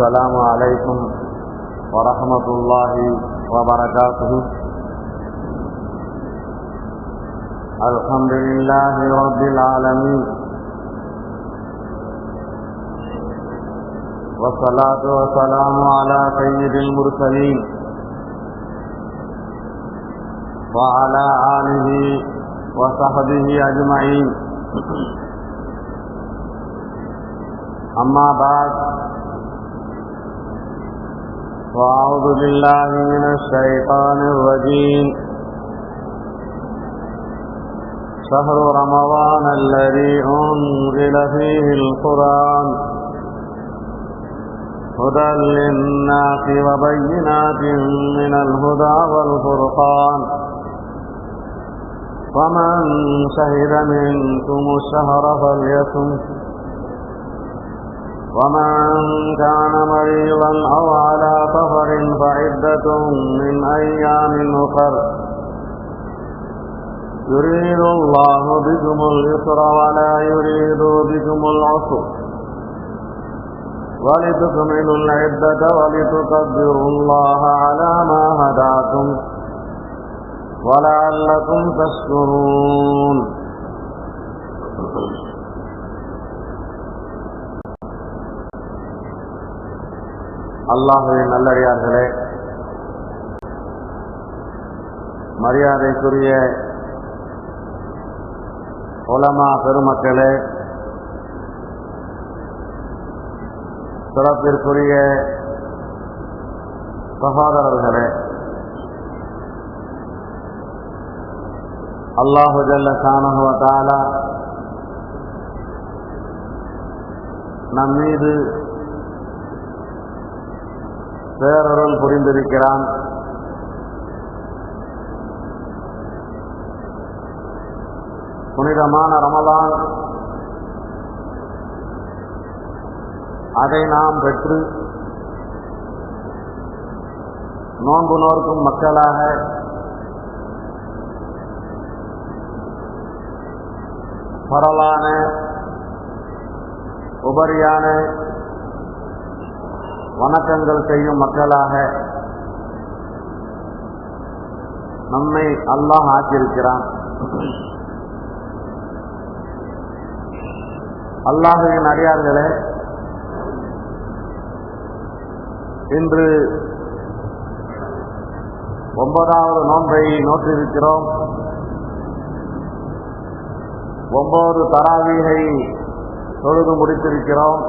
السلام عليكم ورحمة الله وبركاته. الحمد لله رب العالمين، والصلاة والسلام على سيد المرسلين وعلى آله وصحبه أجمعين. أما بعد، فأعوذ بالله من الشيطان الرجيم. شهر رمضان الذي أنزل فيه القرآن هدى للناس وبينات من الهدى والفرقان، فمن شهد منكم الشهر فليصم، ومن كان مريضا أو على سفر فعدة من أيام أخر، يريد الله بكم اليسر ولا يريد بكم العسر، ولتكملوا العدة ولتكبروا الله على ما هداكم ولعلكم تشكرون. அல்லாஹ்வின் நல்லடியார்களே, மரியாதைக்குரிய உலமா பெருமக்களே, சிறப்பிற்குரிய சகோதரர்களே, அல்லாஹு ஜல்ல ஷானஹு வ தஆலா நம் மீது பேரருள் புரிந்திருக்கிறான். புனிதமான ரமலான் அதை நாம் பெற்று நோன்பு நோர்க்கும் மக்களாக பரவான உபரியான வணக்கங்கள் செய்யும் மக்களாக நம்மை அல்லாஹ் ஆக்கியிருக்கிறான். அல்லாஹ்வின் அடியார்களே, இன்று 9வது நோன்பை நோற்றிருக்கிறோம். 9 தராவீகை தொழுது முடித்திருக்கிறோம்.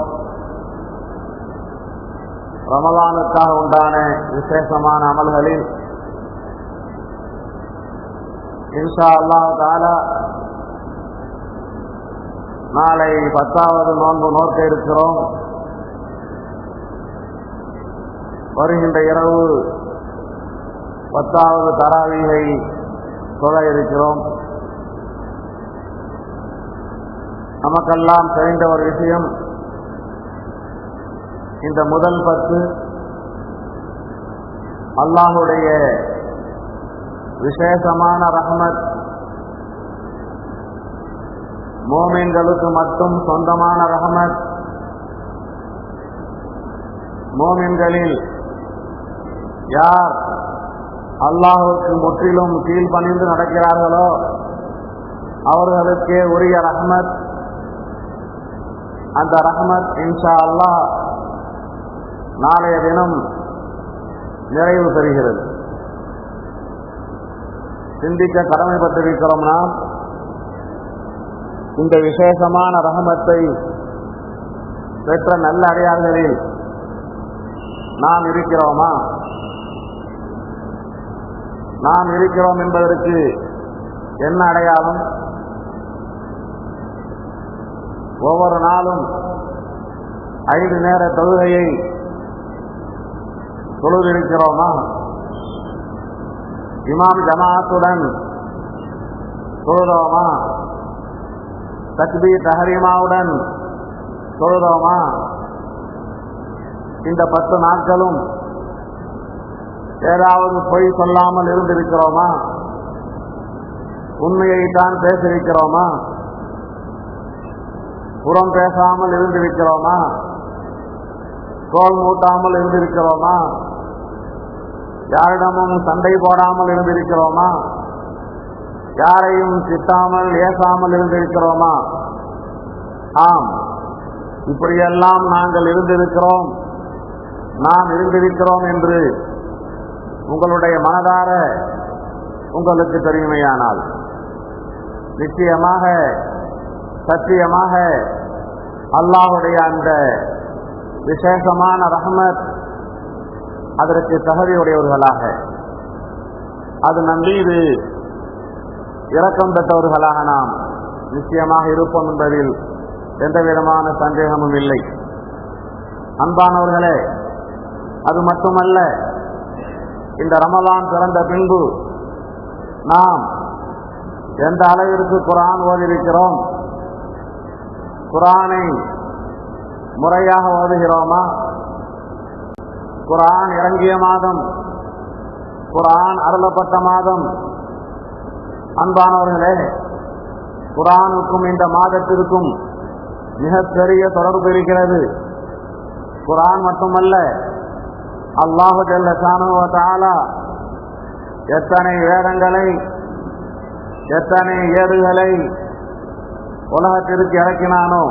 ரமலானுக்காக உண்டான விசேஷமான அமல்களில் இன்ஷா அல்லாஹ் தஆலா நாளை 10வது நோன்பு நோக்க இருக்கிறோம். வருகின்ற இரவு 10வது தராவீகை தொழ இருக்கிறோம். நமக்கெல்லாம் தெரிந்த ஒரு விஷயம், இந்த முதல் 10 அல்லாஹுடைய விசேஷமான ரஹ்மத், மோமின்களுக்கு மட்டும் சொந்தமான ரஹ்மத். மோமின்களில் யார் அல்லாஹுக்கு முற்றிலும் கீழ்ப்பணிந்து நடக்கிறார்களோ அவர்களுக்கே உரிய ரஹ்மத். அந்த ரஹ்மத் இன்ஷா அல்லாஹ் நாளைய தினம் நிறைவு பெறுகிறது. சிந்திக்க கடமைப்பட்டிருக்கிறோம். நாம் இந்த விசேஷமான ரஹமத்தை பெற்ற நல்ல அடியார்களில் நாம் இருக்கிறோமா? நாம் இருக்கிறோம் என்பதற்கு என்ன அடையாளம்? ஒவ்வொரு நாளும் 5 நேர தொழுகையை தொழுதிருக்கிறோமா? இமாம் ஜமாத்துடன் தொழுதோமா? தக்பீர் தஹரீமாவுடன் தொழுதோமா? இந்த 10 நாட்களும் ஏதாவது பொய் சொல்லாமல் இருந்திருக்கிறோமா? உண்மையைத்தான் பேசியிருக்கிறோமா? புறம் பேசாமல் இருந்திருக்கிறோமா? தோல் மூட்டாமல் இருந்திருக்கிறோமா? யாரிடமும் சண்டை போடாமல் இருந்திருக்கிறோமா? யாரையும் திட்டாமல் ஏசாமல் இருந்திருக்கிறோமா? ஆம், இப்படியெல்லாம் நாங்கள் இருந்திருக்கிறோம், நாம் இருந்திருக்கிறோம் என்று உங்களுடைய மனதார உங்களுக்கு தெரியுமையானால் நிச்சயமாக சத்தியமாக அல்லாஹுடைய அந்த விசேஷமான ரஹ்மத் அதற்கு தகுதியுடையவர்களாக, அது நம் மீது இரக்கம் பெற்றவர்களாக நாம் நிச்சயமாக இருப்போம் என்பதில் எந்த விதமான சந்தேகமும் இல்லை. அன்பானவர்களே, அது மட்டுமல்ல, இந்த ரமலான் பிறந்த பின்பு நாம் எந்த அளவிற்கு குர்ஆன் ஓதியிருக்கிறோம், குர்ஆனை முறையாக ஓதுகிறோமா? குர்ஆன் இறங்கிய மாதம், குர்ஆன் அருளப்பட்ட மாதம். அன்பானவர்களே, குர்ஆனுக்கும் இந்த மாதத்திற்கும் மிகப்பெரிய தொடர்பு இருக்கிறது. குர்ஆன் மட்டுமல்ல, அல்லாஹு ஜல்ல ஷானுஹு வ தஆலா எத்தனை வேதங்களை, எத்தனை ஏடுகளை உலகத்திற்கு இறக்கினானோ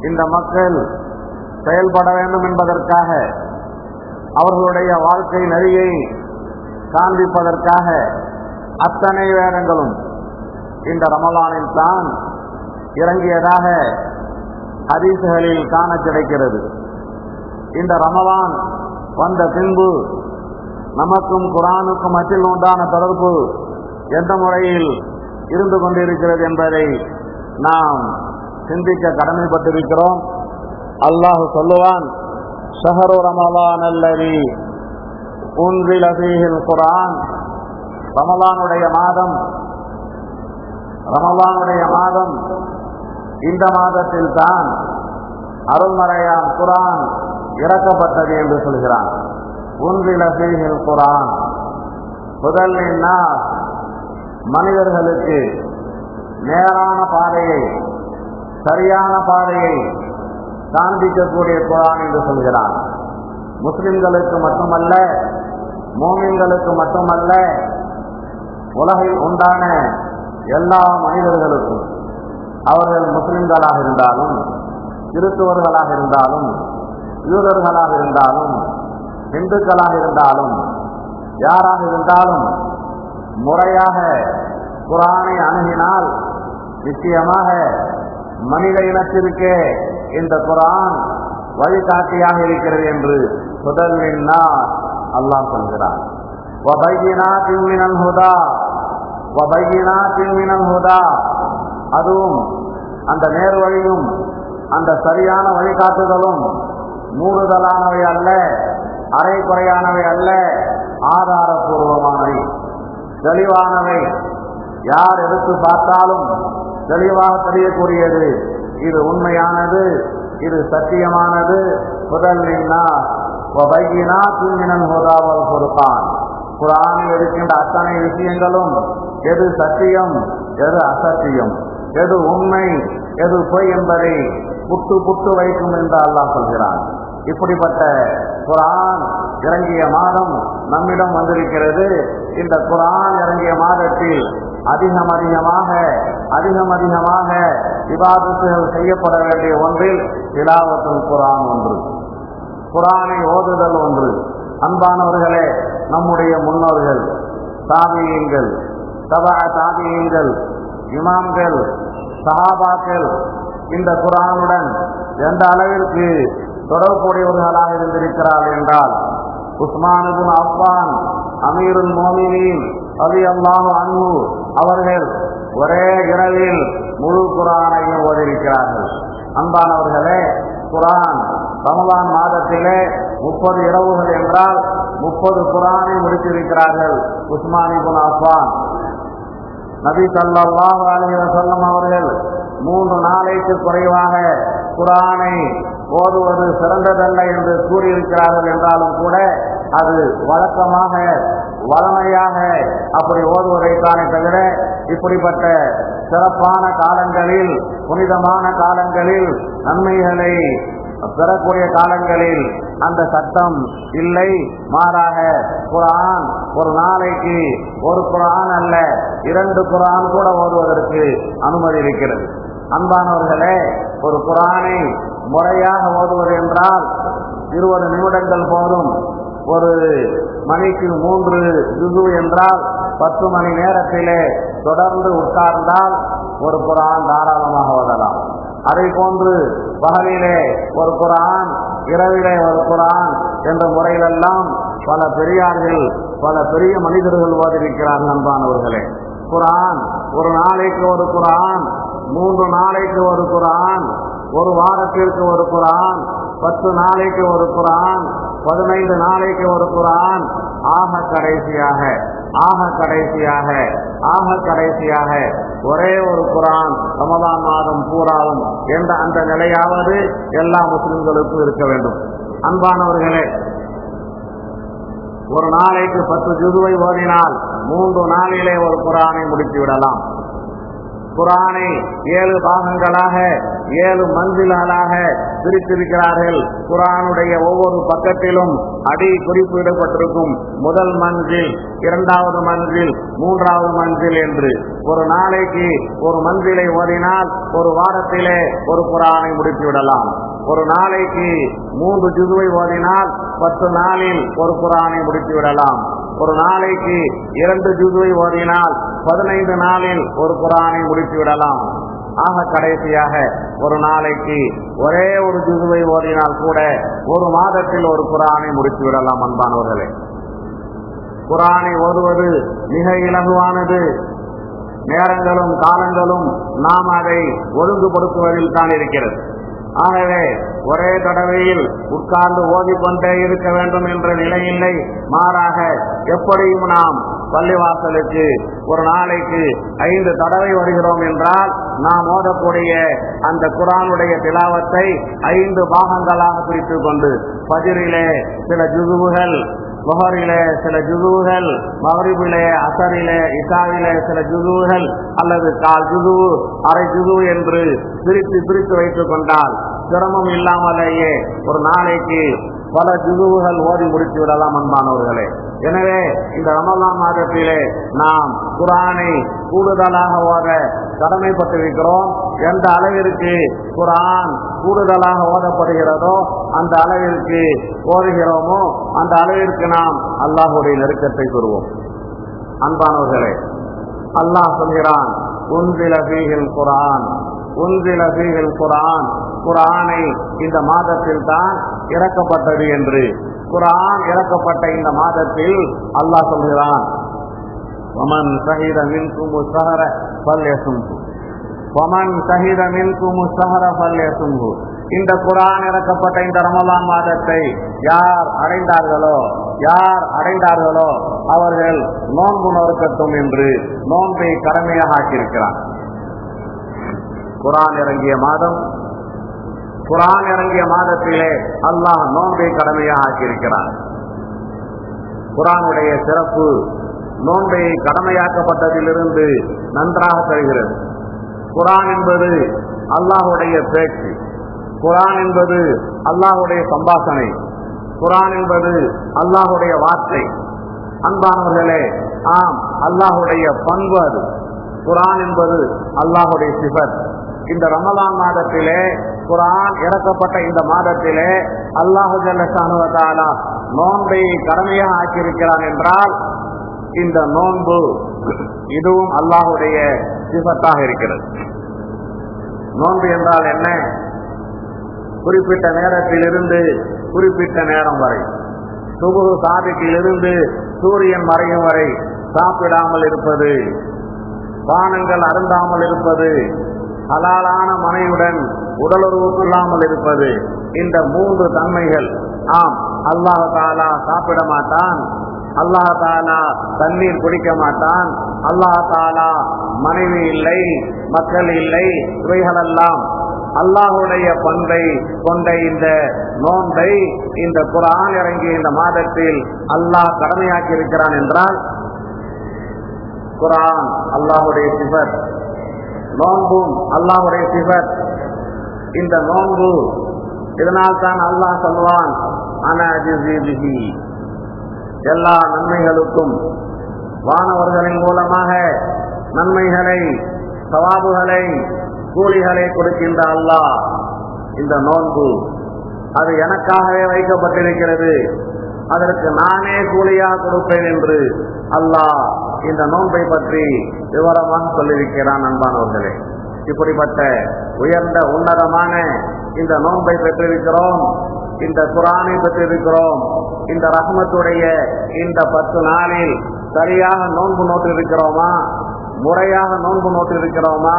இந்த மக்கள் செயல்பட வேண்டும் என்பதற்காக, அவர்களுடைய வாழ்க்கை நெறியை காண்பிப்பதற்காக அத்தனை வேதங்களும் இந்த ரமலானில் தான் இறங்கியதாக ஹதீஸ்களில் காண கிடைக்கிறது. இந்த ரமலான் வந்த பின்பு நமக்கும் குர்ஆனுக்கும் மத்தியில் உண்டான தொடர்பு எந்த முறையில் இருந்து கொண்டிருக்கிறது என்பதை நாம் சிந்திக்க கடமைப்பட்டிருக்கிறோம். அல்லாஹ் சொல்லுவான், ஷஹரு ரமலான் அல்லதி உன்ஸில ஃபீஹில் குர்ஆன். ரமலானுடைய மாதம் இந்த மாதத்தில் தான் அருள்மறையான் குர்ஆன் இறக்கப்பட்டது என்று சொல்கிறான். உன்ஸில ஃபீஹில் குர்ஆன் ஹுதல் லின்னாஸ், மனிதர்களுக்கு நேரான பாதையை, சரியான பாதையை காண்பிக்கக்கூடிய குர்ஆன் என்று சொல்கிறான். முஸ்லிம்களுக்கு மட்டுமல்ல, மோமின்களுக்கு மட்டுமல்ல, உலகில் உண்டான எல்லா மனிதர்களுக்கும், அவர்கள் முஸ்லிம்களாக இருந்தாலும், கிறிஸ்துவர்களாக இருந்தாலும், யூதர்களாக இருந்தாலும், இந்துக்களாக இருந்தாலும், யாராக இருந்தாலும் முறையாக குர்ஆனை அணுகினால் நிச்சயமாக மனித இனத்திற்கே இந்த குர்ஆன் வழிகாட்டியாக இருக்கிறது என்று ஹுதல் லின்னாஸ் அல்லாஹ் சொல்கிறார். வபையினாத்தின் மினல் ஹுதா, அதுவும் அந்த நேர்வழியும் அந்த சரியான வழிகாட்டுதலும் மூடுதலானவை அல்ல, அரை குறையானவை அல்ல, ஆதாரபூர்வமானவை, தெளிவானவை. யார் எடுத்து பார்த்தாலும் தெளிவாக தெரியக்கூடியது. இது உண்மையானது, இது சத்தியமானது. ஹுதல் லின்னாஸ் வபையினாத்தின் மினல் ஹுதா வல் ஃபுர்கான். குர்ஆனில் இருக்கின்ற அத்தனை விஷயங்களும் எது சத்தியம், எது அசத்தியம், எது உண்மை, எது பொய் என்பதை புட்டு வைக்கும் என்று அல்லாஹ் சொல்கிறான். இப்படிப்பட்ட குர்ஆன் இறங்கிய மாதம் நம்மிடம் வந்திருக்கிறது. இந்த குர்ஆன் இறங்கிய மாதத்தில் அதிகமாக இபாதத்துகள் செய்யப்பட வேண்டிய ஒன்றில் திலாவத்துல் குர்ஆன் ஒன்று, குர்ஆனை ஓதுதல் ஒன்று. அன்பானவர்களே, நம்முடைய முன்னோர்கள், தாபியீன்கள், தபஅ தாபியீன்கள், இமாம்கள், சஹாபாக்கள் இந்த குர்ஆனுடன் எந்த அளவிற்கு தொடர்புடையவர்களாக இருந்திருக்கிறார்கள் என்றால், உஸ்மான் இப்னு அஃபான் அமீருல் மோமினீன் ரலியல்லாஹு அன்ஹு அவர்கள் ஒரே இரவில் முழு குர்ஆனையும் ஓதியிருக்கிறார்கள். அன்பானவர்களே, குர்ஆன் ரமலான் மாதத்திலே 30 இரவுகள் என்றால் 30 குர்ஆனை முடித்திருக்கிறார்கள் உஸ்மான் இப்னு அஃபான். நபி ஸல்லல்லாஹு அலைஹி வஸல்லம் அவர்கள் 3 நாளைக்கு குறைவாக குர்ஆனை ஓதுவது சிறந்ததல்ல என்று கூறியிருக்கிறார்கள் என்றாலும் கூட அது வழக்கமாக வளமையாக அப்படி ஓதுவதைத்தானே தவிர இப்படிப்பட்ட சிறப்பான காலங்களில், புனிதமான காலங்களில் நன்மைகளை பெறக்கூடிய காலங்களில் அந்த சட்டம் இல்லை. மாறாக குர்ஆன் ஒரு நாளைக்கு ஒரு குர்ஆன் அல்ல 2 குர்ஆன் கூட ஓதுவதற்கு அனுமதி இருக்கிறது. அன்பானவர்களே, ஒரு குர்ஆனை முறையாக ஓதுவது என்றால் 20 நிமிடங்கள் போதும். ஒரு மணிக்கு 3 ஜுஸு என்றால் 10 மணி நேரத்திலே தொடர்ந்து உட்கார்ந்தால் ஒரு குர்ஆன் தாராளமாக ஓதலாம். அதை போன்று பகலிலே ஒரு குர்ஆன், இரவிலே ஒரு குர்ஆன் என்ற முறையிலெல்லாம் பல பெரியார்கள், பல பெரிய மனிதர்கள் ஓதிருக்கிறார்கள். அன்பானவர்களே, குர்ஆன் ஒரு நாளைக்கு ஒரு குர்ஆன், 3 நாளைக்கு ஒரு குர்ஆன், ஒரு வாரத்திற்கு ஒரு குர்ஆன், 10 நாளைக்கு ஒரு குர்ஆன், 15 நாளைக்கு ஒரு குர்ஆன், ஆக கடைசியாக ஒரே ஒரு குர்ஆன் ரமலான் மாதம் பூராவும் என்ற அந்த நிலையாவது எல்லா முஸ்லிம்களுக்கும் இருக்க வேண்டும். அன்பானவர்களே, ஒரு நாளைக்கு 10 ஜுதுவை ஓதினால் 3 நாளிலே ஒரு குர்ஆனை முடித்து விடலாம். குர்ஆனை 7 பாகங்களாக 7 மஞ்சில்களாக பிரித்திருக்கிறார்கள். குர்ஆனுடைய ஒவ்வொரு பக்கத்திலும் அடி குறிப்பிடப்பட்டிருக்கும். முதல் மஞ்சில், 2வது மஞ்சில், 3வது மஞ்சில் என்று. ஒரு நாளைக்கு ஒரு மஞ்சிலை ஓதினால் ஒரு வாரத்திலே ஒரு குர்ஆனை முடித்து விடலாம். ஒரு நாளைக்கு 3 ஜுதுவை ஓதினால் 10 நாளில் ஒரு குர்ஆனை முடித்து விடலாம். ஒரு நாளைக்கு 2 ஜுதுவை ஓதினால் 15 நாளில் ஒரு குர்ஆனை முடித்து விடலாம். ஆக கடைசியாக ஒரு நாளைக்கு ஒரே ஒரு ஜுதுவை ஓதினால் கூட ஒரு மாதத்தில் ஒரு குர்ஆனை முடித்து விடலாம். அன்பானவர்களே, குர்ஆனை ஓதுவது மிக இலகுவானது. நேரங்களும் காலங்களும் நாம் அதை ஒழுங்குபடுத்துவதில் தான் இருக்கிறது. ஆகவே ஒரே தடவையில் உட்கார்ந்து ஓதிக்கொண்டே இருக்க வேண்டும் என்ற நிலை இல்லை. மாறாக எப்படியும் நாம் பள்ளிவாசலுக்கு ஒரு நாளைக்கு 5 தடவை வருகிறோம் என்றால் நாம் ஓதக்கூடிய அந்த குர்ஆனுடைய திலாவத்தை 5 பாகங்களாக பிரித்துக் கொண்டு ஃபஜ்ரிலே சில ஜுஸுகள், லுஹரிலே சில ஜுஸுகள், மக்ரிபிலே, அஸரிலே, இஷாவிலே சில ஜுஸுகள் அல்லது கால் ஜுஸு, அரை ஜுஸு என்று பிரித்து வைத்துக் கொண்டால் சிரமம் இல்லாமலேயே ஒரு நாளைக்கு பல ஜுஸுகள் ஓதி முடித்து விடலாம். அன்பானவர்களே, எனவே இந்த ரமலான் மாதத்திலே நாம் குர்ஆனை கூடுதலாக ஓத கடமைப்பட்டிருக்கிறோம். எந்த அளவிற்கு குர்ஆன் கூடுதலாக ஓதப்படுகிறதோ அந்த அளவிற்கு ஓதுகிறோமோ அந்த அளவிற்கு நாம் அல்லாஹ்வுடைய நெருக்கத்தை பெறுவோம். அன்பானவர்களே, அல்லாஹ் சொல்கிறான், உன்சில ஃபீஹில் குர்ஆன், உன்சில ஃபீஹில் குர்ஆன், குர்ஆனை இந்த மாதத்தில் தான் இறக்கப்பட்டது என்று. குர்ஆன் இறக்கப்பட்ட இந்த மாதத்தில் அல்லாஹ் சொல்கிறான், வமன் ஷஹித மின்கும் ஷஹர ஃபல்யஸும்ஹு, வமன் ஷஹித மின்கும் ஷஹர ஃபல்யஸும்ஹு. இந்த குர்ஆன் இறக்கப்பட்ட இந்த ரமலான் மாதத்தை யார் அடைந்தார்களோ அவர்கள் நோன்பு நோக்கட்டும் என்று நோன்பை கடமையாக ஆக்கியிருக்கிறார். குர்ஆன் இறங்கிய மாதத்திலே அல்லாஹ் நோன்பை கடமையாக ஆக்கியிருக்கிறார். குர்ஆனுடைய சிறப்பு நோன்பை கடமையாக்கப்பட்டதிலிருந்து நன்றாக தெரிகிறது. குர்ஆன் என்பது அல்லாஹ்வுடைய பேச்சு, குர்ஆன் என்பது அல்லாஹ்வுடைய சம்பாஷணை, குர்ஆன் என்பது அல்லாஹ்வுடைய வார்த்தை. அன்பானவர்களே, ஆம், அல்லாஹ்வுடைய பண்பு அது. குர்ஆன் என்பது அல்லாஹ்வுடைய சிஃபத். இந்த ரமலான் மாதத்திலே, குர்ஆன் இறக்கப்பட்ட இந்த மாதத்திலே அல்லாஹ் ஜல்ல ஷானஹு வ தஆலா நோன்பை கடமையாக ஆக்கியிருக்கிறான் என்றால் இந்த நோன்பு இதுவும் அல்லாஹ்வுடைய சிஃபத்தாக இருக்கிறது. நோன்பு என்றால் என்ன? குறிப்பிட்ட நேரத்திலிருந்து குறிப்பிட்ட நேரம் வரை, சுபுஹ் சாதிக்கிலிருந்து சூரியன் மறையும் வரை சாப்பிடாமல் இருப்பது, பானங்கள் அருந்தாமல் இருப்பது, ஹலாலான மனையுடன் உடலுறவு கொள்ளாமல் இருப்பது, இந்த 3 தன்மைகள். ஆம், அல்லாஹ் தஆலா சாப்பிட மாட்டான், அல்லாஹ் தஆலா தண்ணீர் குடிக்க மாட்டான், அல்லாஹ் தஆலா மனைவி இல்லை, மக்கள் இல்லை. இவைகளெல்லாம் அல்லாஹ்வுடைய பண்பை கொண்ட இந்த நோன்பை இந்த குர்ஆன் இறங்கிய இந்த மாதத்தில் அல்லாஹ் கடமையாக்கி இருக்கிறான் என்றால் குர்ஆன் அல்லாஹ்வுடைய சிஃபத், நோன்பும் அல்லாஹ்வுடைய சிஃபத். இந்த நோன்பு இதனால் தான் அல்லாஹ் சொல்வான், அன அஜிஸி பிஹி, எல்லா நன்மைகளுக்கும் வானவர்களின் மூலமாக நன்மைகளை, சவாபுகளை, கூலிகளை கொடுக்கின்ற அல்லாஹ், இந்த நோன்பு அது எனக்காகவே வைக்கப்பட்டிருக்கிறது, அதற்கு நானே கூலியாக கொடுப்பேன் என்று அல்லாஹ் இந்த நோன்பை பற்றி விவரமாக சொல்லியிருக்கிறான். அன்பானவர்களே, இப்படிப்பட்ட உயர்ந்த உன்னதமான இந்த நோன்பை பெற்றிருக்கிறோம், இந்த குர்ஆனை பெற்றிருக்கிறோம். இந்த ரஹ்மத்துடைய இந்த 10 நாளில் சரியாக நோன்பு நோட்டிருக்கிறோமா? முறையாக நோன்பு நோட்டிருக்கிறோமா?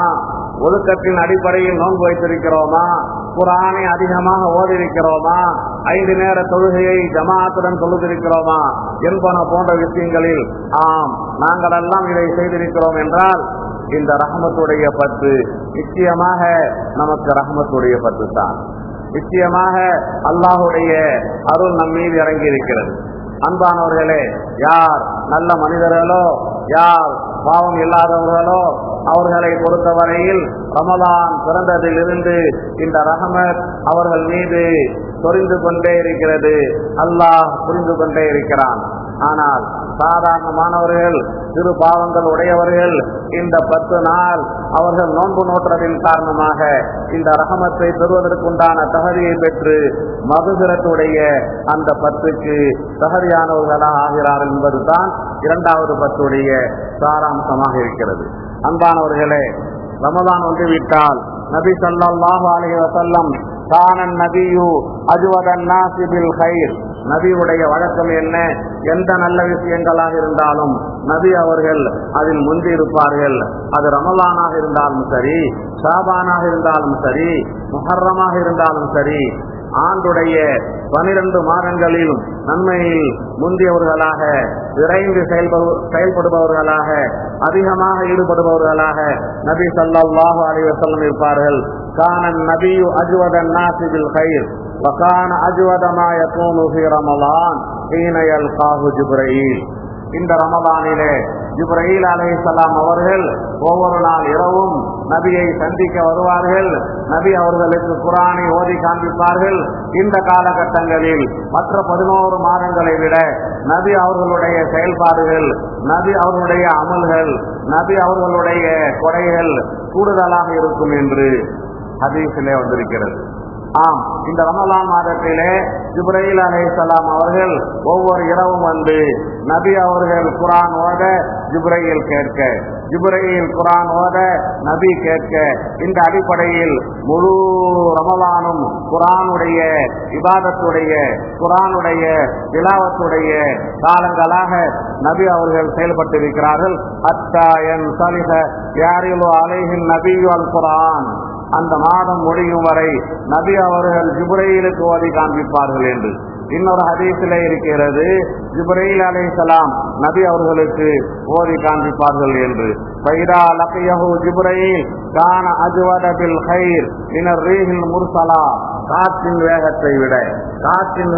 ஒழுக்கத்தின் அடிப்படையில் நோன்பு வைத்திருக்கிறோமா? குர்ஆனை அதிகமாக ஓதிருக்கிறோமா? 5 நேர தொழுகையை ஜமாஅத்துடன் தொழுதிருக்கிறோமா என்பன போன்ற விஷயங்களில் ஆம், நாங்கள் எல்லாம் இதை செய்திருக்கிறோம் என்றால் இந்த ரஹ்மத்துடைய 10 நிச்சயமாக நமக்கு ரஹ்மத்துடைய 10 தான். நிச்சயமாக அல்லாஹுடைய அருள் நம் மீது இறங்கி இருக்கிறது. அன்பானவர்களே, யார் நல்ல மனிதர்களோ, யார் பாவம் இல்லாதவர்களோ, அவர்களை பொறுத்தவரையில் ரமலான் பிறந்ததிலிருந்து இந்த ரஹமத் அவர்கள் மீது சொரிந்து கொண்டே இருக்கிறது. அல்லாஹ் புரிந்து கொண்டே இருக்கிறான். ஆனால் சாதாரணமானவர்கள், சிறு பாவங்கள் உடையவர்கள் இந்த 10 நாள் அவர்கள் நோன்பு நோற்றதின் காரணமாக இந்த ரஹமத்தை பெறுவதற்குண்டான தகுதியை பெற்று மகுபிரத்துடைய அந்த 10க்கு தகுதியானவர்களாக ஆகிறார்கள் என்பதுதான் 2வது 10உடைய சாராம்சமாக இருக்கிறது. அன்பானவர்களே, ரமலான் வந்துவிட்டால் நபி ஸல்லல்லாஹு அலைஹி வஸல்லம் கானன் நபியு அஜ்வதன் நாஸி பில் கைர், நபியுடைய வழக்கம் என்ன? எந்த நல்ல விஷயங்களாக இருந்தாலும் நபி அவர்கள் அதில் முந்தி இருப்பார்கள். அது ரமலானாக இருந்தாலும் சரி, ஷாபானாக இருந்தாலும் சரி, முஹர்ரமாக இருந்தாலும் சரி, ஆண்டுடைய 12 மாதங்களில் நன்மையில் முந்தியவர்களாக, விரைந்து செயல்படுபவர்களாக, அதிகமாக ஈடுபடுபவர்களாக நபி ஸல்லல்லாஹு அலைஹி வஸல்லம் இருப்பார்கள். கானன் நபியு அஜ்வதன் நாஸி பில் கைர் வகான அஜ்வத மா யகூனு ஃபீ ரமலான் ஹீன யல்காஹு ஜிப்ரீல். இந்த ரமலானிலே ஜிப்ரீல் அலைஹிஸ்ஸலாம் அவர்கள் ஒவ்வொரு நாள் இரவும் நபியை சந்திக்க வருவார்கள். நபி அவர்களுக்கு குர்ஆனை ஓதி காண்பிப்பார்கள். இந்த காலகட்டங்களில் மற்ற 11 மாதங்களை விட நபி அவர்களுடைய செயல்பாடுகள், நபி அவர்களுடைய அமல்கள், நபி அவர்களுடைய கொடைகள் கூடுதலாக இருக்கும் என்று ஹதீஸிலே வந்திருக்கிறது. ஆம், இந்த ரமலான் மாதத்திலே ஜிப்ரீல் அலைஹிஸ்ஸலாம் அவர்கள் ஒவ்வொரு இரவும் வந்து நபி அவர்கள் குர்ஆன் ஓத ஜிப்ரீல் கேட்க, ஜிப்ரீல் குர்ஆன் ஓத நபி கேட்க, இந்த அடிப்படையில் முழு ரமலானும் குர்ஆனுடைய இபாதத்துடைய, குர்ஆனுடைய திலாவத்துடைய காலங்களாக நபி அவர்கள் செயல்பட்டிருக்கிறார்கள். ஹத்தா யன்ஸலிஹ யாரிலு அலைஹின் நபியு அல் குர்ஆன், அந்த மாதம் முடியும் வரை நபி அவர்கள் ஜிப்ரீலுக்கு ஓதி காண்பிப்பார்கள் என்று இன்னொரு ஹதீஸிலே இருக்கிறது. ஜிப்ரீல் அலைஹிஸ்ஸலாம் நபி அவர்களுக்கு ஓதி காண்பிப்பார்கள் என்று. ஃபைதா லகியஹு ஜிப்ரீல் கான அஜ்வத பில் கைர் மினர் ரீஹில் முர்ஸலா, காற்றின்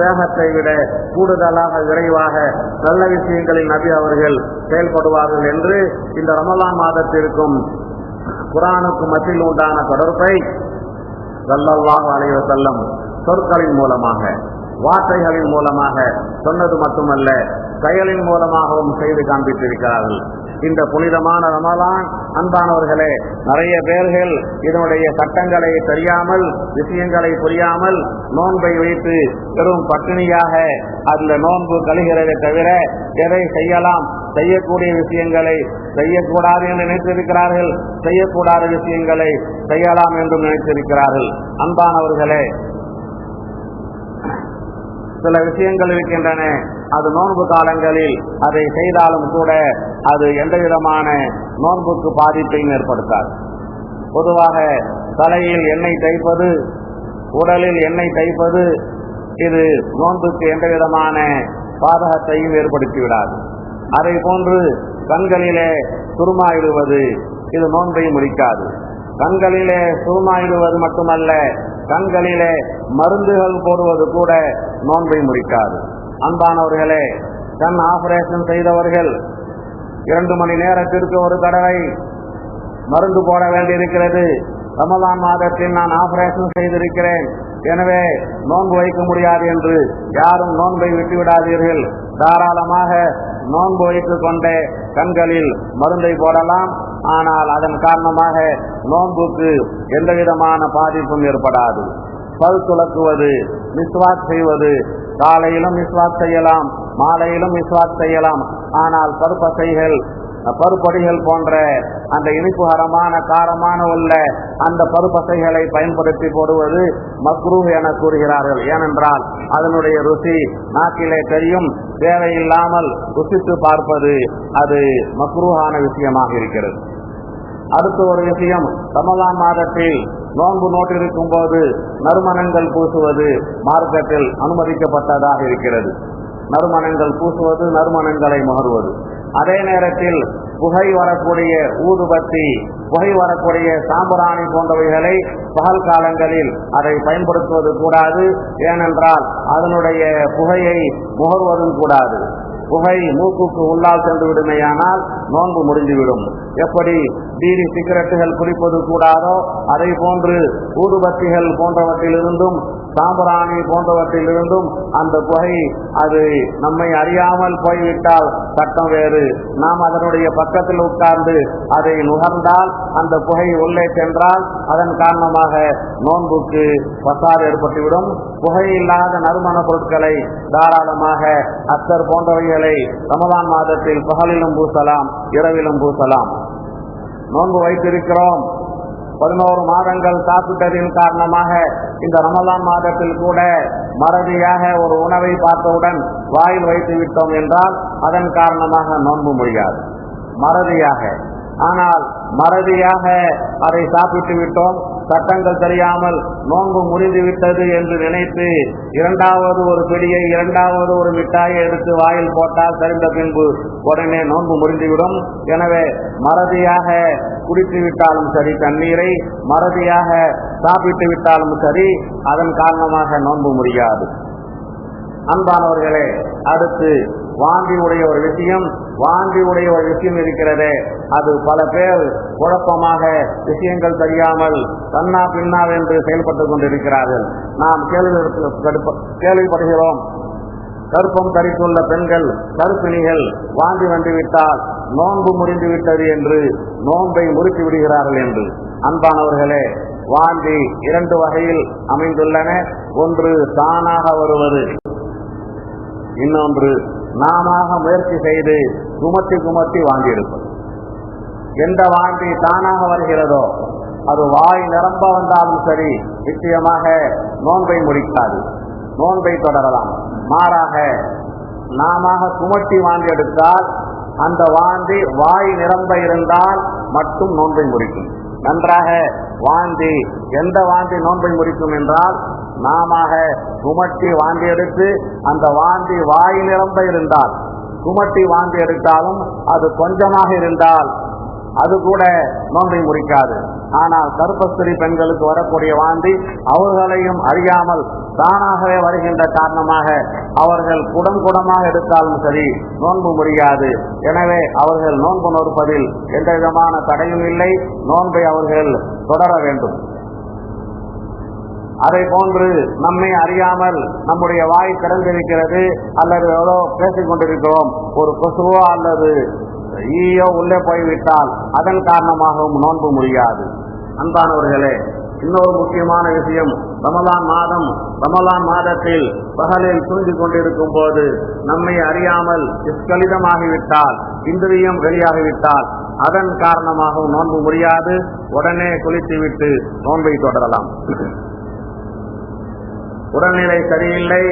வேகத்தை விட கூடுதலாக விரைவாக நல்ல விஷயங்களில் நபி அவர்கள் செயல்படுவார்கள் என்று இந்த ரமலான் மாதத்திற்கும் குர்ஆனுக்கு மத்தியில் உண்டான தொடர்பை ஸல்லல்லாஹு அலைஹி வஸல்லம் சொற்களின் மூலமாக, வார்த்தைகளின் மூலமாக சொன்னது மட்டுமல்ல, செயலின் மூலமாகவும் செய்து காண்பித்திருக்கிறார்கள். இந்த புனிதமான ரமலான், அன்பானவர்களே, நிறைய பேர்கள் இதனுடைய சட்டங்களை தெரியாமல், விஷயங்களை புரியாமல் நோன்பை வைத்து பெரும் பட்டினியாக அந்த நோன்பு கழிகிறதை தவிர எதை செய்யலாம், செய்யக்கூடிய விஷயங்களை செய்யக்கூடாது என்று நினைத்திருக்கிறார்கள், செய்யக்கூடாத விஷயங்களை செய்யலாம் என்றும் நினைத்திருக்கிறார்கள். அன்பானவர்களே, சில விஷயங்கள் இருக்கின்றன, அது நோன்பு காலங்களில் அதை செய்தாலும் கூட அது எந்த விதமான நோன்புக்கு பாதிப்பையும் ஏற்படுத்தாது. பொதுவாக தலையில் எண்ணெய் தைப்பது, உடலில் எண்ணெய் தைப்பது, இது நோன்புக்கு எந்த விதமான பாதகத்தையும் ஏற்படுத்திவிடாது. அதை போன்று கண்களிலே சுருமாயிடுவது, இது நோன்பை முடிக்காது. கண்களிலே சுருமாயிடுவது மட்டுமல்ல, கண்களிலே மருந்துகள் போடுவது கூட நோன்பை முடிக்காது. அன்பானவர்களே, கண் ஆபரேஷன் செய்தவர்கள் 2 மணி நேரத்திற்கு ஒரு தடவை மருந்து போட வேண்டியிருக்கிறது. ரமலான் மாதத்தில் நான் ஆபரேஷன் செய்திருக்கிறேன், எனவே நோன்பு வைக்க முடியாது என்று யாரும் நோன்பை விட்டுவிடாதீர்கள். தாராளமாக நோன்பு வைத்துக் கொண்டே கண்களில் மருந்தை போடலாம். ஆனால் அதன் காரணமாக நோன்புக்கு எந்த விதமான பாதிப்பும் ஏற்படாது. பல் துலக்குவது, மிஸ்வாக் செய்வது, காலையிலும் மிஸ்வாக் செய்யலாம், மாலையிலும் மிஸ்வாக் செய்யலாம். ஆனால் பருப்பசைகள், பருப்பொடிகள் போன்ற அந்த இனிப்புகரமான காரமான உள்ள அந்த பருப்பசைகளை பயன்படுத்தி போடுவது மக்ரூஹ் என கூறுகிறார்கள். ஏனென்றால் அதனுடைய ருசி நாக்கிலே தெரியும். தேவையில்லாமல் ருசித்து பார்ப்பது அது மக்ரூஹான விஷயமாக இருக்கிறது. அடுத்த ஒரு விஷயம், ரமலான் மாதத்தில் நோன்பு நோட்டிருக்கும் போது நறுமணங்கள் பூசுவது மார்க்கத்தில் அனுமதிக்கப்பட்டதாக இருக்கிறது. நறுமணங்கள் பூசுவது, நறுமணங்களை முகர்வது. அதே நேரத்தில் புகை வரக்கூடிய ஊதுபத்தி, புகை வரக்கூடிய சாம்பிராணி போன்றவைகளை பகல் காலங்களில் அதை பயன்படுத்துவது கூடாது. ஏனென்றால் அதனுடைய புகையை முகர்வதும் கூடாது. புகை மூக்குக்கு உள்ளால் சென்று விடுமையானால் நோன்பு முடிந்துவிடும். எப்படி பீடி சிகரெட்டுகள் குடிப்பது கூடாதோ அதை போன்று ஊதுபத்திகள் போன்றவற்றிலிருந்தும் சாம்பிராணி போன்றவற்றிலிருந்தும் அந்த புகை அது நம்மை அறியாமல் போய்விட்டால் சட்டம் வேறு. நாம் அதனுடைய பக்கத்தில் உட்கார்ந்து அதை நுகர்ந்தால் அந்த புகை உள்ளே சென்றால் அதன் காரணமாக நோன்புக்கு பசார் ஏற்பட்டுவிடும். புகை இல்லாத நறுமண பொருட்களை தாராளமாக அத்தர் போன்றவைகளை ரமலான் மாதத்தில் பகலிலும் பூசலாம், இரவிலும் பூசலாம். நோன்பு வைத்திருக்கிறோம், 11 மாதங்கள் சாப்பிட்டதின் காரணமாக இந்த ரமலான் மாதத்தில் கூட மறதியாக ஒரு உணவை பார்த்தவுடன் வாயில் வைத்து விட்டோம் என்றால் அதன் காரணமாக நோன்பு முடியாது. மறதியாக, ஆனால் மறதியாக அதை சாப்பிட்டு விட்டோம், சட்டங்கள் தெரியாமல் நோன்பு முடிந்து விட்டது என்று நினைத்து இரண்டாவது ஒரு பிடியை, இரண்டாவது ஒரு மிட்டாயை எடுத்து வாயில் போட்டால் தெரிந்த பின்பு உடனே நோன்பு முடிந்துவிடும். எனவே மறதியாக குடித்து விட்டாலும் சரி, தண்ணீரை மறதியாக சாப்பிட்டு விட்டாலும் சரி, அதன் காரணமாக நோன்பு முடியாது. அன்பானவர்களே, அடுத்து வாந்தி உடைய ஒரு விஷயம், வாந்தி உடைய ஒரு விஷயம் இருக்கிறதே, அது பல பேர் குழப்பமாக விஷயங்கள் தெரியாமல் கண்ணா பின்னாவென்று செயல்பட்டுக் கொண்டிருக்கிறார்கள். நாம் கேள்விப்படுகிறோம், கருப்பம் தரித்துள்ள பெண்கள், கருப்பிணிகள் வாந்தி வந்துவிட்டால் நோன்பு முடிந்துவிட்டது என்று நோன்பை முறித்து விடுகிறார்கள் என்று. அன்பானவர்களே, வாந்தி 2 வகையில் அமைந்துள்ளன. ஒன்று தானாக வருவது, இன்னொன்று நாம முயற்சி செய்து குமத்தி வாந்தி இருப்பது. எந்த வாந்தி தானாக வருகிறதோ அது வாய் நிரம்ப வந்தாலும் சரி, நிச்சயமாக நோன்பை முடிக்காது, நோன்பை தொடரலாம். மாறாக நாம குமட்டி வாந்தி எடுத்தால் அந்த வாந்தி வாய் நிரம்ப இருந்தால் மட்டும் நோன்பை முடிக்கும். நன்றாக வாந்தி, எந்த வாந்தி நோன்பை முடிக்கும் என்றால், நாம குமட்டி வாந்தி எடுத்து அந்த வாந்தி வாய் நிரம்ப இருந்தால், குமட்டி வாந்தி எடுத்தாலும் அது கொஞ்சமாக இருந்தால் அது கூட நோன்பை முறிக்காது. ஆனால் கர்ப்பஸ்திரி பெண்களுக்கு வரக்கூடிய வாந்தி அவர்களையும் அறியாமல் தானாகவே வருகின்ற காரணமாக அவர்கள் குடமாக எடுத்தாலும் சரி நோன்பு முடியாது. எனவே அவர்கள் நோன்பு நோற்பதில் எந்த விதமான தடையும் இல்லை, நோன்பை அவர்கள் தொடர வேண்டும். அதை போன்று நம்மை அறியாமல் நம்முடைய வாய் திறந்திருக்கிறது, அல்லது எவ்வளோ பேசிக் கொண்டிருக்கிறோம், ஒரு கொசுவோ அல்லது ஈயோ உள்ளே போய்விட்டால் அதன் காரணமாகவும் நோன்பு முடியாது. அன்பானவர்களே, இன்னொரு முக்கியமான விஷயம், ரமலான் மாதத்தில் பகலில் தூங்கிக் கொண்டிருக்கும் போது நம்மை அறியாமல் ஸ்கலிதமாகிவிட்டால், இந்திரியம் வெளியாகிவிட்டால் அதன் காரணமாகவும் நோன்பு முடியாது. உடனே குளித்துவிட்டு நோன்பை தொடரலாம். உடல்நிலை சரியில்லை,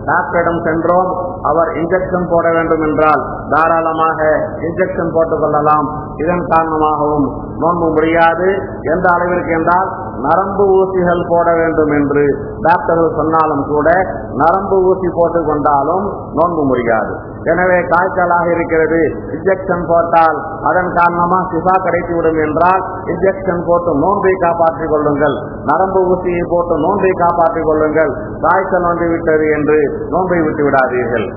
டாக்டரிடம் சென்றோம், அவர் இன்ஜெக்ஷன் போட வேண்டும் என்றால் தாராளமாக இன்ஜெக்ஷன் போட்டுக் கொள்ளலாம். இதன் காரணமாகவும் நோன்பு முடியாது. எந்த அளவிற்கு என்றால், நரம்பு ஊசிகள் போட வேண்டும் என்று டாக்டர்கள் சொன்னாலும் கூட நரம்பு ஊசி போட்டுக் கொண்டாலும் நோன்பு முடியாது. எனவே காய்ச்சலாக இருக்கிறது, இன்ஜெக்ஷன் போட்டால் அதன் காரணமாக சிஃபா கிடைத்துவிடும் என்றால் இன்ஜெக்ஷன் போட்டு நோன்பை காப்பாற்றிக் கொள்ளுங்கள், நரம்பு ஊசியை போட்டு நோன்பை காப்பாற்றிக் கொள்ளுங்கள். காய்ச்சல் வந்துவிட்டது என்று நோன்பை விட்டு விடாதீர்கள்.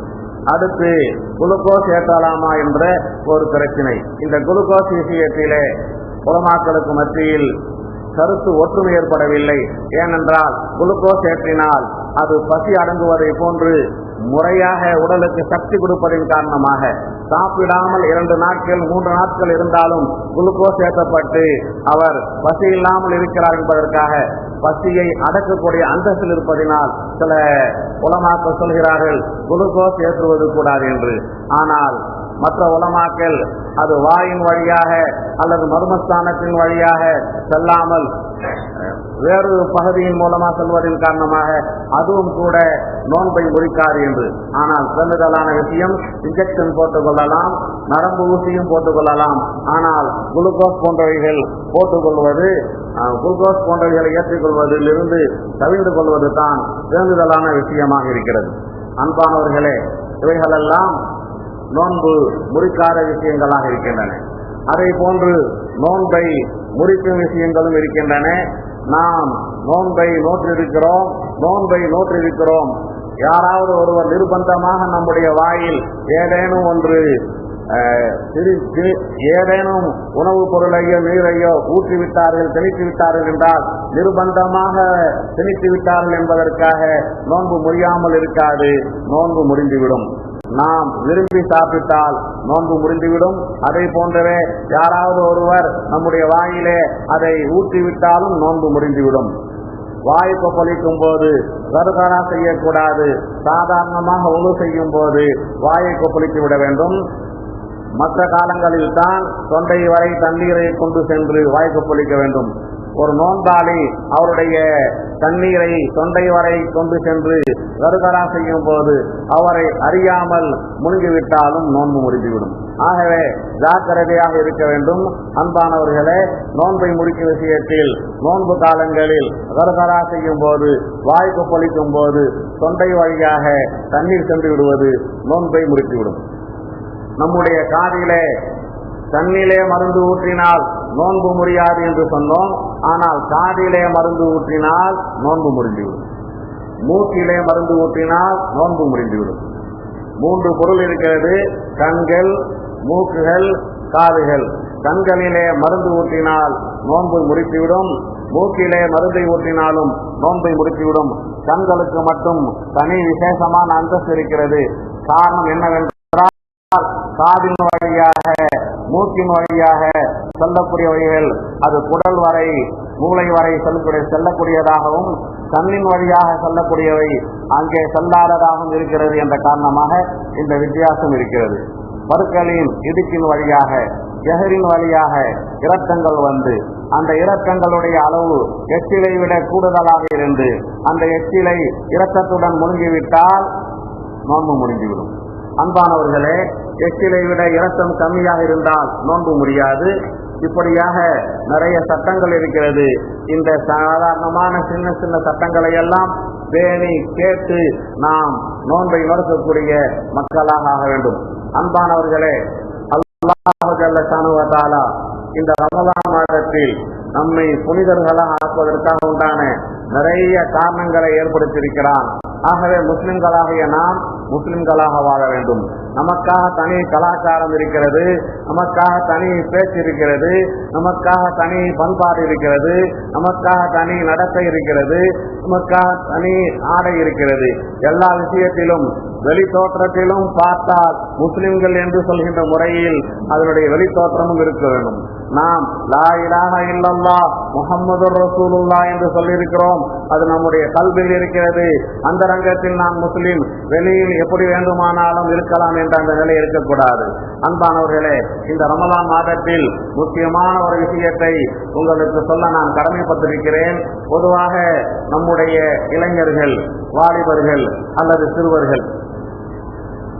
அடுத்து குளுக்கோஸ் ஏற்றலாமா என்ற ஒரு பிரச்சனை. இந்த குளுக்கோஸ் விஷயத்திலே உலமாக்களுக்கு மத்தியில் கருத்து ஒற்றுமை ஏற்படவில்லை. ஏனென்றால் குளுக்கோஸ் ஏற்றினால் அது பசி அடங்குவதை போன்று முறையாக உடலுக்கு சக்தி கொடுப்பதின் காரணமாக சாப்பிடாமல் 2 நாட்கள் 3 நாட்கள் இருந்தாலும் குளுக்கோஸ் ஏற்றப்பட்டு அவர் பசி இல்லாமல் இருக்கிறார் என்பதற்காக பசியை அடக்கக்கூடிய அந்தஸ்தில் இருப்பதினால் சில உலமாக்கள் சொல்கிறார்கள் குளுக்கோஸ் ஏற்றுவது கூடாது என்று. ஆனால் மற்ற உலமாக்கள் அது வாயின் வழியாக அல்லது மர்மஸ்தானத்தின் வழியாக செல்லாமல் வேறு பகுதியின் மூலமாக செல்வதன் காரணமாக அதுவும் கூட நோன்பை முறிக்காது என்று. ஆனால் பெருதலான விஷயம், இன்ஜெக்ஷன் போட்டுக்கொள்ளலாம், நரம்பு ஊசியும் போட்டுக்கொள்ளலாம். ஆனால் குளுக்கோஸ் போன்றவைகள் போட்டுக்கொள்வது, குளுக்கோஸ் போன்றவைகளை ஏற்றிக்கொள்வதில் இருந்து தவிர்த்து கொள்வது தான் பேருதலான விஷயமாக இருக்கிறது. அன்பானவர்களே, இவைகளெல்லாம் நோன்பு முறிக்காத விஷயங்களாக இருக்கின்றன. அதை போன்று நோன்பை முறிக்கும் விஷயங்களும் இருக்கின்றன. நாம் நோன்பை நோற்றிருக்கிறோம், யாராவது ஒருவர் நிர்பந்தமாக நம்முடைய வாயில் ஏதேனும் ஒன்று ஏதேனும் உணவுப் பொருளையோ நீரையோ ஊற்றிவிட்டார்கள், திணித்து விட்டார்கள் என்றால் நிர்பந்தமாக திணித்து விட்டார்கள் என்பதற்காக நோன்பு முறியாமல் இருக்காது, நோன்பு முறிந்துவிடும். நாம் விரும்பி சாப்பிட்டால் நோன்பு முறிந்துவிடும். அதை போன்றவே யாராவது ஒருவர் நம்முடைய வாயிலே அதை ஊற்றிவிட்டாலும் நோன்பு முறிந்துவிடும். வாய் கொப்பளிக்கும் போது கருகரா செய்யக்கூடாது. சாதாரணமாக உழு செய்யும் போது வாயை கொப்பளித்து விட வேண்டும். மற்ற காலங்களில் தான் தொண்டை வரை தண்ணீரை கொண்டு சென்று வாய் கொப்பளிக்க வேண்டும். ஒரு நோன்பாளி அவருடைய தண்ணீரை தொண்டை வரை கொண்டு சென்று கருகரா செய்யும் போது அவரை அறியாமல் முழுங்கிவிட்டாலும் நோன்பு முறிந்துவிடும். ஆகவே ஜாக்கிரதையாக இருக்க வேண்டும். அன்பானவர்களே, நோன்பை முறிக்கும் விஷயத்தில் நோன்பு காலங்களில் கருகரா செய்யும் போது, வாய் கொப்பளிக்கும் போது தொண்டை வழியாக தண்ணீர் சென்று விடுவது நோன்பை முறித்துவிடும். நம்முடைய காதிலே தண்ணிலே மருந்து ஊற்றினால் நோன்பு முறியாது என்று சொன்னோம். ஆனால் காதிலே மருந்து ஊற்றினால் நோன்பு முறிந்துவிடும். மூக்கிலே மருந்து ஊற்றினால் நோன்பு முறிந்துவிடும். 3 பொருள் இருக்கிறது: கண்கள், மூக்குகள், காதுகள். கண்களிலே மருந்து ஊற்றினால் நோன்பு முறித்துவிடும். மூக்கிலே மருந்தை ஊற்றினாலும் நோன்பை முறித்துவிடும். கண்களுக்கு மட்டும் தனி விசேஷமான அந்தஸ்து இருக்கிறது. காரணம் என்னவென்றால், காதின் வழியாக மூக்கின் வழியாக செல்லக்கூடிய வழிகள் அது குடல் வரை மூளை வரை செல்லக்கூடியதாகவும், கண்ணின் வழியாக செல்லக்கூடியவை அங்கே செல்லாததாகவும் இருக்கிறது என்ற காரணமாக இந்த வித்தியாசம் இருக்கிறது. பற்களின் இடுக்கின் வழியாக ஜஹரின் வழியாக இரத்தங்கள் வந்து அந்த இரத்தங்களுடைய அளவு எச்சிலை விட கூடுதலாக இருந்து அந்த எச்சிலை இரத்தத்துடன் முழுங்கிவிட்டால் நோன்பு முடிந்துவிடும். அன்பானவர்களே, எச்சிலை விட இரத்தம் கம்மியாக இருந்தால் நோன்பு முடியாது. இப்படியாக நிறைய சட்டங்கள் இருக்கிறது. இந்த சாதாரணமான சின்ன சின்ன சட்டங்களை எல்லாம் பேணி கேட்டு நாம் நோன்பை நடத்தக்கூடிய மக்களாக ஆக வேண்டும். அன்பானவர்களே, அல்லாஹ் ஜல்ல ஷானஹு வ தஆலா இந்த ரமலான் மாதத்தில் நம்மை புனிதர்களாக ஆக்குவதற்காக உண்டான நிறைய காரணங்களை ஏற்படுத்தியிருக்கிறான். ஆகவே முஸ்லிம்களாகிய நாம் முஸ்லிம்களாக வாழ வேண்டும். நமக்காக தனி கலாச்சாரம் இருக்கிறது, நமக்காக தனி பேச்சு இருக்கிறது, நமக்காக தனி பண்பாடு இருக்கிறது, நமக்காக தனி நடத்தை இருக்கிறது, நமக்காக தனி ஆடை இருக்கிறது. எல்லா விஷயத்திலும் வெளி தோற்றத்திலும் பார்த்தால் முஸ்லிம்கள் என்று சொல்கின்ற முறையில் அதனுடைய வெளி தோற்றமும் இருக்க வேண்டும். நாம் லா இலாஹ இல்லல்லாஹ் முஹம்மதுர் ரசூலுல்லாஹ் என்று சொல்லியிருக்கிறோம். அது நம்முடைய கல்வியில் இருக்கிறது. அந்த ரங்கத்தில் நான் முஸ்லிம், வெளியில் எப்படி வேண்டுமானாலும் இருக்கலாம் என்ற அந்த நிலை இருக்கக்கூடாது. அன்பானவர்களே, இந்த ரமலான் மாதத்தில் முக்கியமான ஒரு விஷயத்தை உங்களுக்கு சொல்ல நான் கடமைப்பட்டிருக்கிறேன். பொதுவாக நம்முடைய இளைஞர்கள், வாலிபர்கள் அல்லது சிறுவர்கள்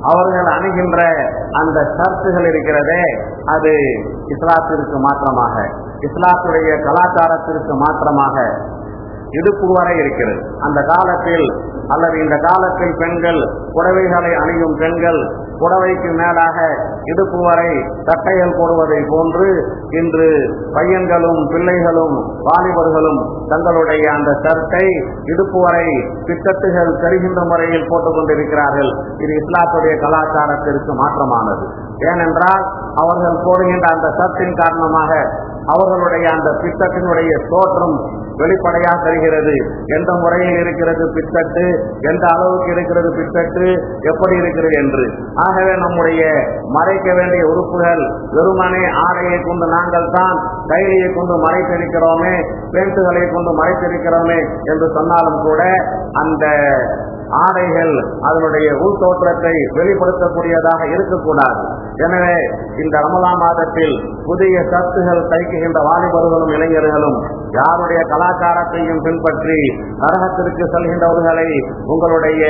அவர்கள் அணுகின்ற அந்த ஷர்ட்டுகள் இருக்கிறதே, அது இஸ்லாத்திற்கு மாற்றமாக, இஸ்லாத்துடைய கலாச்சாரத்திற்கு மாற்றமாக இடுப்பு வரை இருக்கிறது. அந்த காலத்தில் அல்லது இந்த காலத்தில் பெண்கள் புடவைகளை அணியும் பெண்கள் புடவைக்கு மேலாக இடுப்பு வரை சட்டைகள் போடுவதை போன்று இன்று பையன்களும் பிள்ளைகளும் வாலிபர்களும் தங்களுடைய அந்த சட்டை இடுப்பு வரை பித்தட்டுகள் தெரிகின்ற முறையில் போட்டுக் கொண்டிருக்கிறார்கள். இது இஸ்லாத்துடைய கலாச்சாரத்திற்கு மாற்றமானது. ஏனென்றால் அவர்கள் போடுகின்ற அந்த சட்டின் காரணமாக அவர்களுடைய அந்த பித்தத்தினுடைய தோற்றம் வெளிப்படையாக தெரிகிறது. எந்த முறையில் இருக்கிறது பித்தட்டு, எந்த அளவுக்கு இருக்கிறது பித்தட்டு, எப்படி இருக்கிறது என்று. ஆகவே நம்முடைய மறைக்க வேண்டிய உறுப்புகள் வெறுமனே ஆடையை கொண்டு நாங்கள் தான் கைலியை கொண்டு மறைத்திருக்கிறோமே, பேண்டுகளை கொண்டு மறைத்திருக்கிறோமே என்று சொன்னாலும் கூட அந்த ஆடைகள் அதனுடைய உள் தோற்றத்தை வெளிப்படுத்தக்கூடியதாக இருக்கக்கூடாது. எனவே இந்த ரமலான் மாதத்தில் புதிய சத்துகள் தைக்குகின்ற வாலிபர்களும் இளைஞர்களும் யாருடைய கலாச்சாரத்தையும் பின்பற்றி நரகத்திற்கு செல்கின்றவர்களை உங்களுடைய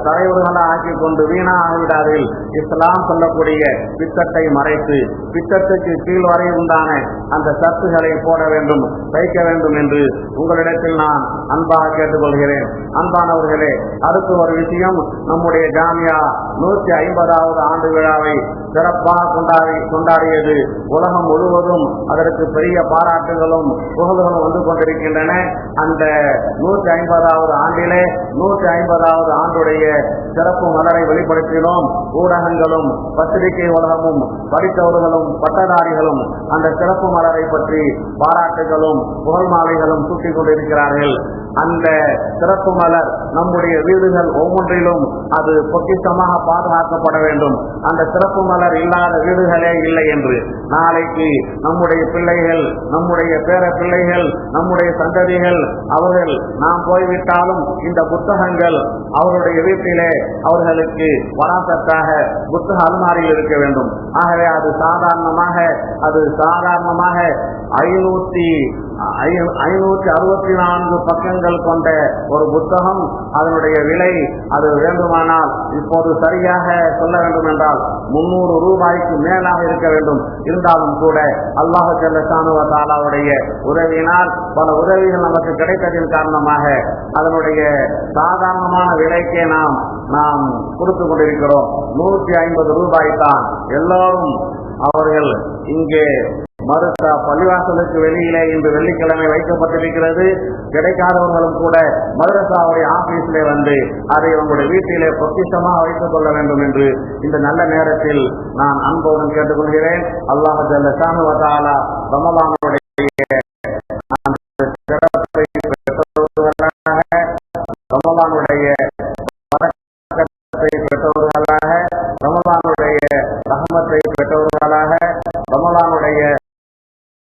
தலைவர்களாக ஆக்கிக் கொண்டு வீணாகிவிடாதில் இஸ்லாம் சொல்லக்கூடிய பித்தத்தை மறைத்து பித்தத்துக்கு கீழ் வரை உண்டான அந்த சத்துகளை போட வேண்டும், தைக்க வேண்டும் என்று உங்களிடத்தில் நான் அன்பாக கேட்டுக்கொள்கிறேன். அன்பானவர்களே, அடுத்து ஒரு விஷயம், நம்முடைய ஜாமியா 150வது ஆண்டு விழாவை சிறப்பாக கொண்டாடியது. உலகம் முழுவதும் அதற்கு பெரிய பாராட்டுகளும் புகழ்களும் வந்து கொண்டிருக்கின்றன. அந்த 150வது ஆண்டிலே 150வது ஆண்டுடைய சிறப்பு மலரை வெளிப்படுத்தினோம். ஊடகங்களும் பத்திரிகை உலகமும் படித்தவர்களும் பட்டதாரிகளும் அந்த சிறப்பு மலரை பற்றி பாராட்டுகளும் புகழ் மாலைகளும் சூட்டிக் கொண்டிருக்கிறார்கள். அந்த சிறப்பு மலர் நம்முடைய வீடுகள் ஒவ்வொன்றிலும் அது பொக்கிஷமாக பாதுகாக்கப்பட வேண்டும். அந்த சிறப்பு மலர் இல்லாத வீடுகளே இல்லை என்று நாளைக்கு நம்முடைய பிள்ளைகள், நம்முடைய பேர பிள்ளைகள், நம்முடைய சந்ததிகள் அவர்கள் நாம் போய்விட்டாலும் இந்த புத்தகங்கள் அவருடைய வீட்டிலே அவர்களுக்கு வராசத்தாக புத்தக அலுமாரியில் இருக்க வேண்டும். ஆகவே அது சாதாரணமாக 564 பக்கங்கள் கொண்ட ஒரு புத்தகம். அதனுடைய விலை அது வேண்டுமானால் இப்போது சரியாக சொல்ல வேண்டும் என்றால் 300 ரூபாய்க்கு மேலாக இருக்க வேண்டும். இருந்தாலும் கூட அல்லாஹ் ஜல்ல ஷானஹு வ தஆலாவுடைய உதவியினால் பல உதவிகள் நமக்கு கிடைத்ததின் காரணமாக அதனுடைய சாதாரணமான விலைக்கே நாம் கொடுத்து கொண்டிருக்கிறோம். 150 ரூபாய் தான். எல்லோரும் அவர்கள் இங்கே மருத்துவ பள்ளிவாசலுக்கு வெளியிலே இன்று வெள்ளிக்கிழமை வைக்கப்பட்டிருக்கிறது. கிடைக்காதவர்களும் கூட மதரசாவுடைய ஆபீஸிலே வந்து அதை உங்களுடைய வீட்டிலே பொக்கிஷமாக வைத்துக் கொள்ள வேண்டும் என்று இந்த நல்ல நேரத்தில் நான் அன்போடு கேட்டுக்கொள்கிறேன். அல்லாஹ் ஜல்ல ஷானஹு வ தஆலா ரமலானுடைய சிறப்பை பெற்றவர்களாக, ரமலானுடைய